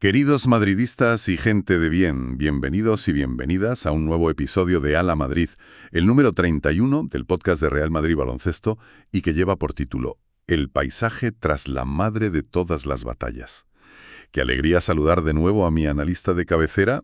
Queridos madridistas y gente de bien, bienvenidos y bienvenidas a un nuevo episodio de Ala Madrid, el número 31 del podcast de Real Madrid Baloncesto y que lleva por título El paisaje tras la madre de todas las batallas. Qué alegría saludar de nuevo a mi analista de cabecera.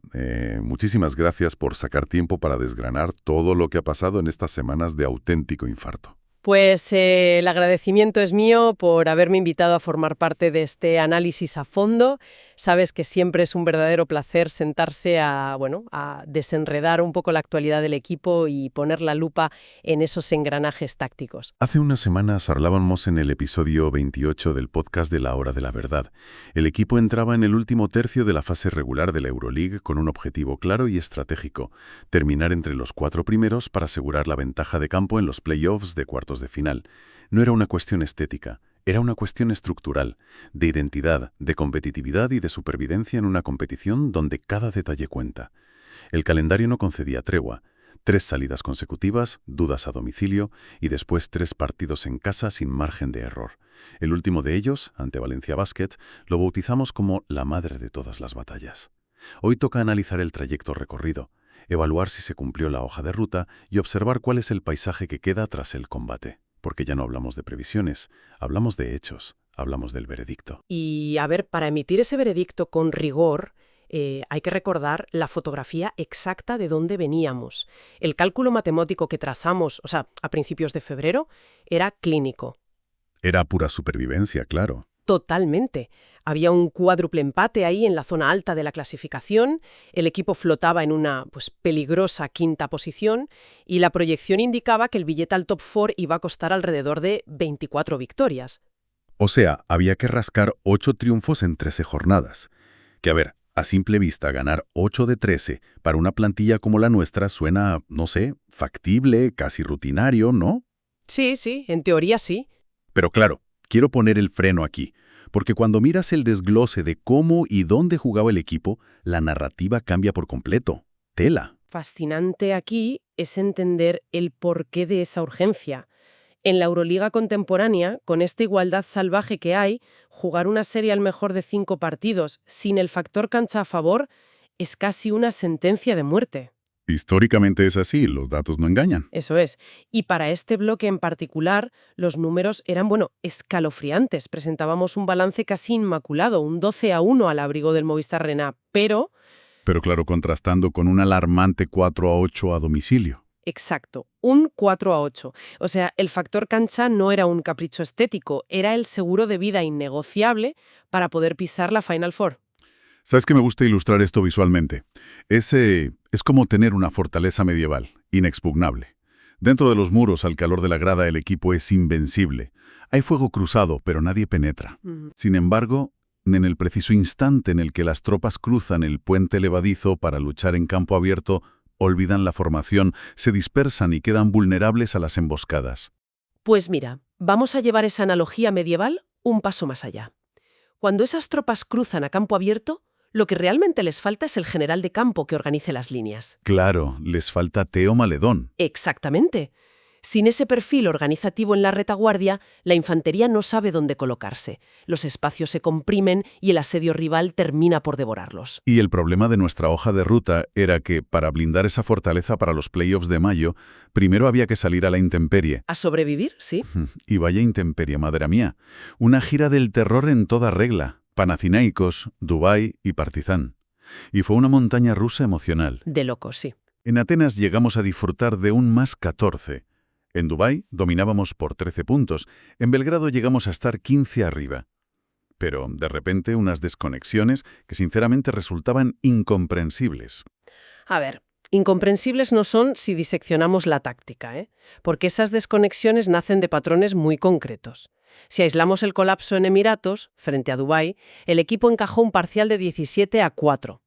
Muchísimas gracias por sacar tiempo para desgranar todo lo que ha pasado en estas semanas de auténtico infarto. Pues el agradecimiento es mío por haberme invitado a formar parte de este análisis a fondo. Sabes que siempre es un verdadero placer sentarse a desenredar un poco la actualidad del equipo y poner la lupa en esos engranajes tácticos. Hace unas semanas hablábamos en el episodio 28 del podcast de La Hora de la Verdad. El equipo entraba en el último tercio de la fase regular de la Euroleague con un objetivo claro y estratégico: terminar entre los 4 primeros para asegurar la ventaja de campo en los playoffs de cuartos de final. No era una cuestión estética, era una cuestión estructural, de identidad, de competitividad y de supervivencia en una competición donde cada detalle cuenta. El calendario no concedía tregua: 3 salidas consecutivas, dudas a domicilio y después 3 partidos en casa sin margen de error. El último de ellos, ante Valencia Basket, lo bautizamos como la madre de todas las batallas. Hoy toca analizar el trayecto recorrido, evaluar si se cumplió la hoja de ruta y observar cuál es el paisaje que queda tras el combate. Porque ya no hablamos de previsiones, hablamos de hechos, hablamos del veredicto. Y a ver, para emitir ese veredicto con rigor, hay que recordar la fotografía exacta de dónde veníamos. El cálculo matemático que trazamos, a principios de febrero, era clínico. Era pura supervivencia, claro. Totalmente. Había un cuádruple empate ahí en la zona alta de la clasificación, el equipo flotaba en una peligrosa quinta posición y la proyección indicaba que el billete al top 4 iba a costar alrededor de 24 victorias. O sea, había que rascar 8 triunfos en 13 jornadas. Que a ver, a simple vista ganar 8 de 13 para una plantilla como la nuestra suena, no sé, factible, casi rutinario, ¿no? Sí, en teoría sí. Pero claro, quiero poner el freno aquí, porque cuando miras el desglose de cómo y dónde jugaba el equipo, la narrativa cambia por completo. Tela. Fascinante aquí es entender el porqué de esa urgencia. En la Euroliga contemporánea, con esta igualdad salvaje que hay, jugar una serie al mejor de 5 partidos sin el factor cancha a favor es casi una sentencia de muerte. Históricamente es así, los datos no engañan. Eso es. Y para este bloque en particular, los números eran, escalofriantes. Presentábamos un balance casi inmaculado, un 12-1 al abrigo del Movistar Arena, Pero claro, contrastando con un alarmante 4-8 a domicilio. Exacto, un 4-8. O sea, el factor cancha no era un capricho estético, era el seguro de vida innegociable para poder pisar la Final Four. ¿Sabes que me gusta ilustrar esto visualmente? Es como tener una fortaleza medieval, inexpugnable. Dentro de los muros, al calor de la grada, el equipo es invencible. Hay fuego cruzado, pero nadie penetra. Sin embargo, en el preciso instante en el que las tropas cruzan el puente levadizo para luchar en campo abierto, olvidan la formación, se dispersan y quedan vulnerables a las emboscadas. Pues mira, vamos a llevar esa analogía medieval un paso más allá. Cuando esas tropas cruzan a campo abierto, lo que realmente les falta es el general de campo que organice las líneas. Claro, les falta Teo Maledón. Exactamente. Sin ese perfil organizativo en la retaguardia, la infantería no sabe dónde colocarse. Los espacios se comprimen y el asedio rival termina por devorarlos. Y el problema de nuestra hoja de ruta era que, para blindar esa fortaleza para los playoffs de mayo, primero había que salir a la intemperie. ¿A sobrevivir? Sí. Y vaya intemperie, madre mía. Una gira del terror en toda regla. Panathinaikos, Dubái y Partizan. Y fue una montaña rusa emocional. De locos, sí. En Atenas llegamos a disfrutar de un +14. En Dubái dominábamos por 13 puntos. En Belgrado llegamos a estar 15 arriba. Pero, de repente, unas desconexiones que sinceramente resultaban incomprensibles. A ver, incomprensibles no son si diseccionamos la táctica, porque esas desconexiones nacen de patrones muy concretos. Si aislamos el colapso en Emiratos, frente a Dubái, el equipo encajó un parcial de 17-4.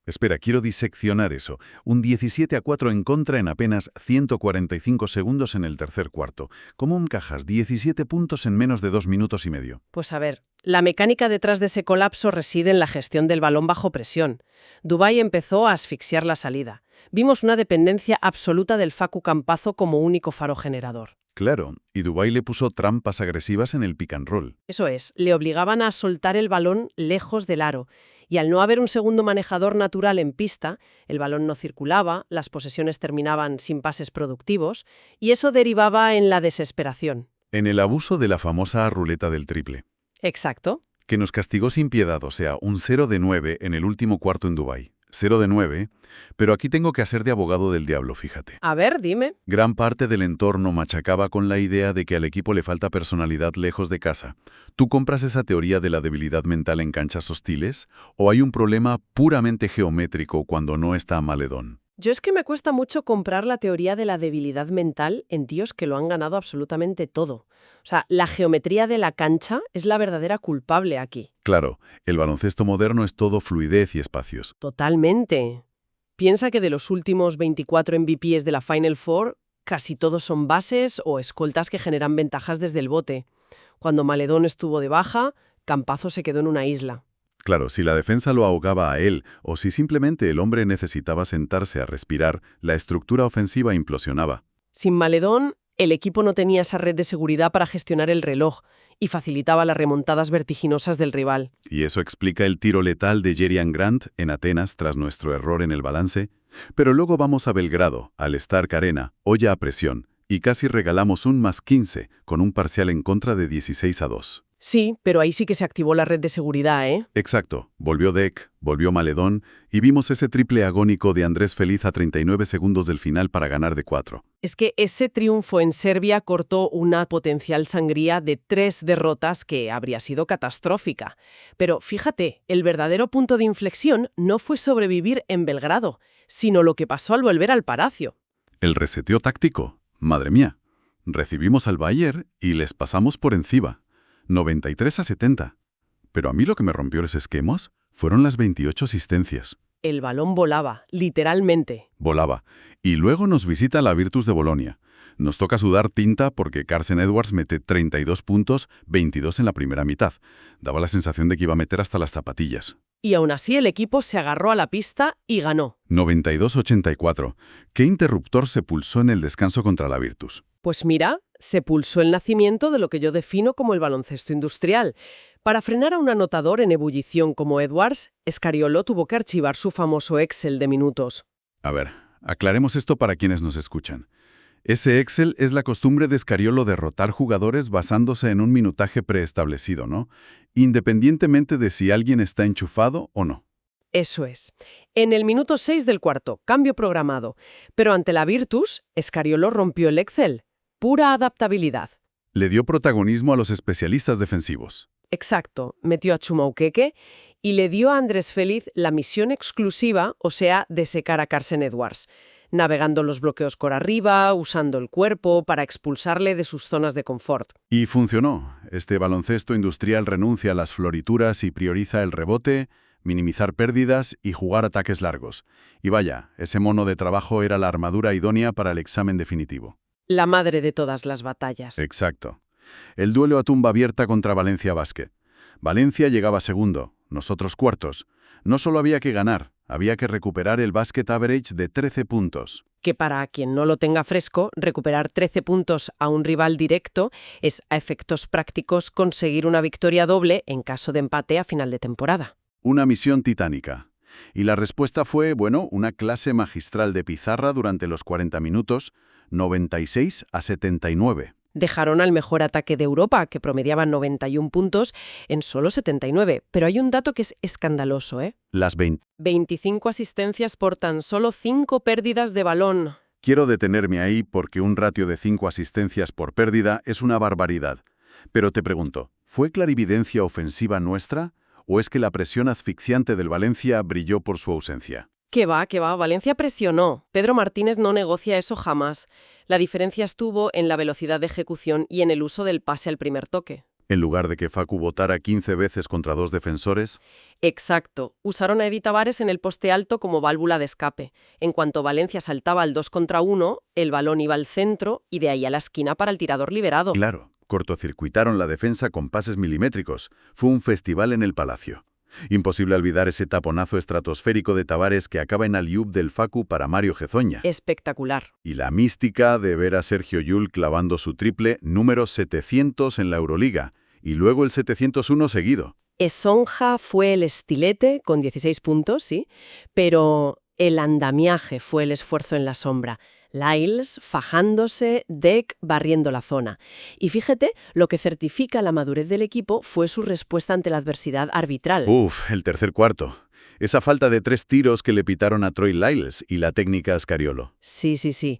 Espera, quiero diseccionar eso. Un 17-4 en contra en apenas 145 segundos en el tercer cuarto. ¿Cómo encajas 17 puntos en menos de 2 minutos y medio? Pues a ver, la mecánica detrás de ese colapso reside en la gestión del balón bajo presión. Dubái empezó a asfixiar la salida. Vimos una dependencia absoluta del Facu Campazzo como único faro generador. Claro, y Dubái le puso trampas agresivas en el pick and roll. Eso es, le obligaban a soltar el balón lejos del aro. Y al no haber un segundo manejador natural en pista, el balón no circulaba, las posesiones terminaban sin pases productivos, y eso derivaba en la desesperación. En el abuso de la famosa ruleta del triple, Exacto. que nos castigó sin piedad, o sea, un 0 de 9 en el último cuarto en Dubái. 0 de 9, pero aquí tengo que hacer de abogado del diablo, fíjate. A ver, dime. Gran parte del entorno machacaba con la idea de que al equipo le falta personalidad lejos de casa. ¿Tú compras esa teoría de la debilidad mental en canchas hostiles? ¿O hay un problema puramente geométrico cuando no está Maledón? Yo es que me cuesta mucho comprar la teoría de la debilidad mental en tíos que lo han ganado absolutamente todo. O sea, la geometría de la cancha es la verdadera culpable aquí. Claro, el baloncesto moderno es todo fluidez y espacios. Totalmente. Piensa que de los últimos 24 MVPs de la Final Four, casi todos son bases o escoltas que generan ventajas desde el bote. Cuando Maledón estuvo de baja, Campazzo se quedó en una isla. Claro, si la defensa lo ahogaba a él, o si simplemente el hombre necesitaba sentarse a respirar, la estructura ofensiva implosionaba. Sin Maledón, el equipo no tenía esa red de seguridad para gestionar el reloj y facilitaba las remontadas vertiginosas del rival. Y eso explica el tiro letal de Jerian Grant en Atenas tras nuestro error en el balance. Pero luego vamos a Belgrado, al Stark Arena, olla a presión, y casi regalamos un +15, con un parcial en contra de 16-2. Sí, pero ahí sí que se activó la red de seguridad, ¿eh? Exacto. Volvió Deck, volvió Maledón, y vimos ese triple agónico de Andrés Feliz a 39 segundos del final para ganar de 4. Es que ese triunfo en Serbia cortó una potencial sangría de 3 derrotas que habría sido catastrófica. Pero fíjate, el verdadero punto de inflexión no fue sobrevivir en Belgrado, sino lo que pasó al volver al Palacio. El reseteo táctico. Madre mía. Recibimos al Bayern y les pasamos por encima. 93-70. Pero a mí lo que me rompió los esquemas fueron las 28 asistencias. El balón volaba, literalmente. Volaba. Y luego nos visita la Virtus de Bolonia. Nos toca sudar tinta porque Carsen Edwards mete 32 puntos, 22 en la primera mitad. Daba la sensación de que iba a meter hasta las zapatillas. Y aún así el equipo se agarró a la pista y ganó. 92-84. ¿Qué interruptor se pulsó en el descanso contra la Virtus? Pues mira, se pulsó el nacimiento de lo que yo defino como el baloncesto industrial. Para frenar a un anotador en ebullición como Edwards, Scariolo tuvo que archivar su famoso Excel de minutos. A ver, aclaremos esto para quienes nos escuchan. Ese Excel es la costumbre de Scariolo de rotar jugadores basándose en un minutaje preestablecido, ¿no? Independientemente de si alguien está enchufado o no. Eso es. En el minuto 6 del cuarto, cambio programado. Pero ante la Virtus, Scariolo rompió el Excel. Pura adaptabilidad. Le dio protagonismo a los especialistas defensivos. Exacto. Metió a Chuma y le dio a Andrés Feliz la misión exclusiva, o sea, de secar a Carsen Edwards, navegando los bloqueos por arriba, usando el cuerpo para expulsarle de sus zonas de confort. Y funcionó. Este baloncesto industrial renuncia a las florituras y prioriza el rebote, minimizar pérdidas y jugar ataques largos. Y vaya, ese mono de trabajo era la armadura idónea para el examen definitivo. La madre de todas las batallas. Exacto. El duelo a tumba abierta contra Valencia Basket. Valencia llegaba segundo, nosotros cuartos. No solo había que ganar, había que recuperar el basket average de 13 puntos. Que para quien no lo tenga fresco, recuperar 13 puntos a un rival directo es, a efectos prácticos, conseguir una victoria doble en caso de empate a final de temporada. Una misión titánica. Y la respuesta fue, bueno, una clase magistral de pizarra durante los 40 minutos, 96-79. Dejaron al mejor ataque de Europa, que promediaba 91 puntos, en solo 79. Pero hay un dato que es escandaloso, ¿eh? Las 25 asistencias por tan solo 5 pérdidas de balón. Quiero detenerme ahí porque un ratio de 5 asistencias por pérdida es una barbaridad. Pero te pregunto, ¿fue clarividencia ofensiva nuestra o es que la presión asfixiante del Valencia brilló por su ausencia? Que va, Valencia presionó. Pedro Martínez no negocia eso jamás. La diferencia estuvo en la velocidad de ejecución y en el uso del pase al primer toque. En lugar de que Facu votara 15 veces contra 2 defensores. Exacto. Usaron a Eddy Tavares en el poste alto como válvula de escape. En cuanto Valencia saltaba al 2 contra 1, el balón iba al centro y de ahí a la esquina para el tirador liberado. Claro, cortocircuitaron la defensa con pases milimétricos. Fue un festival en el Palacio. Imposible olvidar ese taponazo estratosférico de Tavares que acaba en alley-oop del Facu para Mario Gezoña. Espectacular. Y la mística de ver a Sergio Llull clavando su triple número 700 en la Euroliga, y luego el 701 seguido. Esonja fue el estilete con 16 puntos, sí, pero el andamiaje fue el esfuerzo en la sombra. Lyles fajándose, Deck barriendo la zona. Y fíjate, lo que certifica la madurez del equipo fue su respuesta ante la adversidad arbitral. El tercer cuarto. Esa falta de 3 tiros que le pitaron a Troy Lyles y la técnica Scariolo. Sí, sí, sí.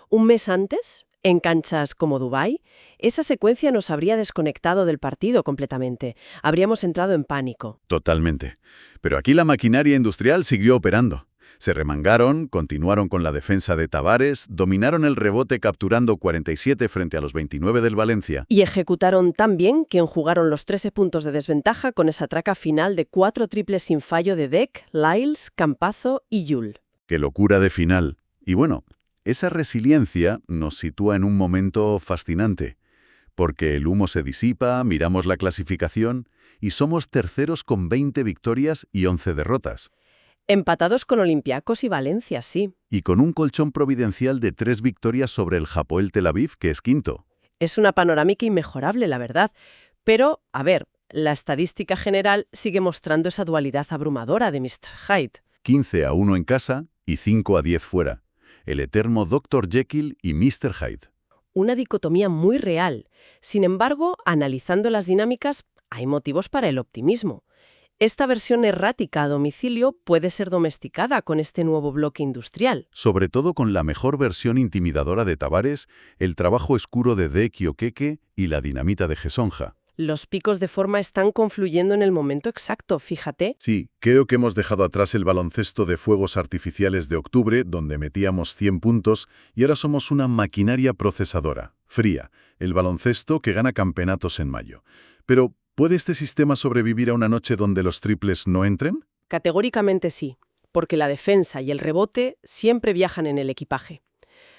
Un mes antes, en canchas como Dubái, esa secuencia nos habría desconectado del partido completamente. Habríamos entrado en pánico. Totalmente. Pero aquí la maquinaria industrial siguió operando. Se remangaron, continuaron con la defensa de Tavares, dominaron el rebote capturando 47 frente a los 29 del Valencia. Y ejecutaron tan bien que enjugaron los 13 puntos de desventaja con esa traca final de 4 triples sin fallo de Deck, Lyles, Campazzo y Yul. ¡Qué locura de final! Y bueno, esa resiliencia nos sitúa en un momento fascinante, porque el humo se disipa, miramos la clasificación y somos terceros con 20 victorias y 11 derrotas. Empatados con Olympiacos y Valencia, sí. Y con un colchón providencial de 3 victorias sobre el Hapoel Tel Aviv, que es quinto. Es una panorámica inmejorable, la verdad. Pero, a ver, la estadística general sigue mostrando esa dualidad abrumadora de Mr. Hyde. 15-1 en casa y 5-10 fuera. El eterno Dr. Jekyll y Mr. Hyde. Una dicotomía muy real. Sin embargo, analizando las dinámicas, hay motivos para el optimismo. Esta versión errática a domicilio puede ser domesticada con este nuevo bloque industrial. Sobre todo con la mejor versión intimidadora de Tavares, el trabajo oscuro de Deck y Okeke y la dinamita de Gesonja. Los picos de forma están confluyendo en el momento exacto, fíjate. Sí, creo que hemos dejado atrás el baloncesto de fuegos artificiales de octubre, donde metíamos 100 puntos, y ahora somos una maquinaria procesadora, fría, el baloncesto que gana campeonatos en mayo. Pero, ¿puede este sistema sobrevivir a una noche donde los triples no entren? Categóricamente sí, porque la defensa y el rebote siempre viajan en el equipaje.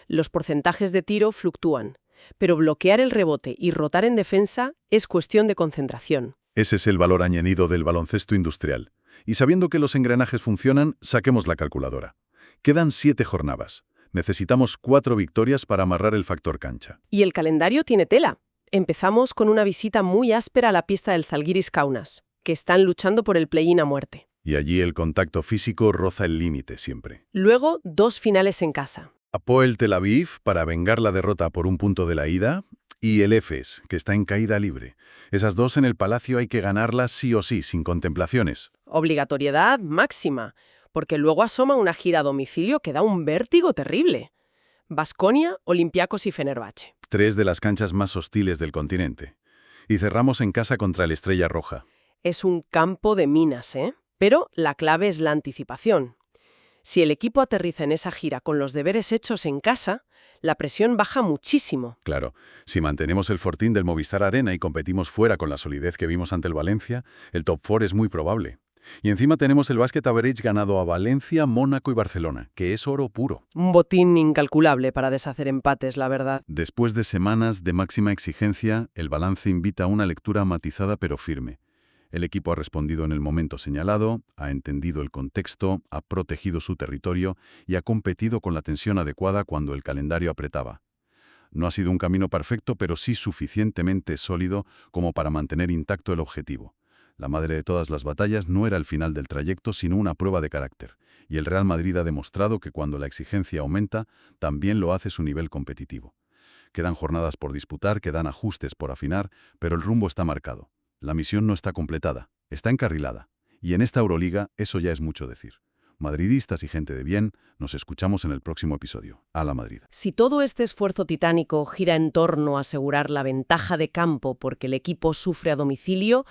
Los porcentajes de tiro fluctúan, pero bloquear el rebote y rotar en defensa es cuestión de concentración. Ese es el valor añadido del baloncesto industrial. Y sabiendo que los engranajes funcionan, saquemos la calculadora. Quedan 7 jornadas. Necesitamos 4 victorias para amarrar el factor cancha. Y el calendario tiene tela. Empezamos con una visita muy áspera a la pista del Zalgiris Kaunas, que están luchando por el play-in a muerte. Y allí el contacto físico roza el límite siempre. Luego, 2 finales en casa. Hapoel Tel Aviv para vengar la derrota por un punto de la ida, y el Efes, que está en caída libre. Esas 2 en el Palacio hay que ganarlas sí o sí, sin contemplaciones. Obligatoriedad máxima, porque luego asoma una gira a domicilio que da un vértigo terrible. Baskonia, Olympiacos y Fenerbahce. 3 de las canchas más hostiles del continente. Y cerramos en casa contra el Estrella Roja. Es un campo de minas, ¿eh? Pero la clave es la anticipación. Si el equipo aterriza en esa gira con los deberes hechos en casa, la presión baja muchísimo. Claro, si mantenemos el fortín del Movistar Arena y competimos fuera con la solidez que vimos ante el Valencia, el top 4 es muy probable. Y encima tenemos el Basket Average ganado a Valencia, Mónaco y Barcelona, que es oro puro. Un botín incalculable para deshacer empates, la verdad. Después de semanas de máxima exigencia, el balance invita a una lectura matizada pero firme. El equipo ha respondido en el momento señalado, ha entendido el contexto, ha protegido su territorio y ha competido con la tensión adecuada cuando el calendario apretaba. No ha sido un camino perfecto, pero sí suficientemente sólido como para mantener intacto el objetivo. La madre de todas las batallas no era el final del trayecto, sino una prueba de carácter. Y el Real Madrid ha demostrado que cuando la exigencia aumenta, también lo hace su nivel competitivo. Quedan jornadas por disputar, quedan ajustes por afinar, pero el rumbo está marcado. La misión no está completada, está encarrilada. Y en esta Euroliga eso ya es mucho decir. Madridistas y gente de bien, nos escuchamos en el próximo episodio. A la Madrid. Si todo este esfuerzo titánico gira en torno a asegurar la ventaja de campo porque el equipo sufre a domicilio,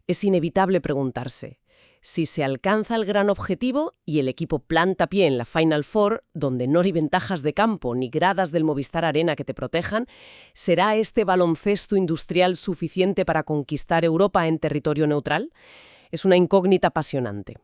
es inevitable preguntarse si se alcanza el gran objetivo y el equipo planta pie en la Final Four, donde no hay ventajas de campo ni gradas del Movistar Arena que te protejan, ¿será este baloncesto industrial suficiente para conquistar Europa en territorio neutral? Es una incógnita apasionante.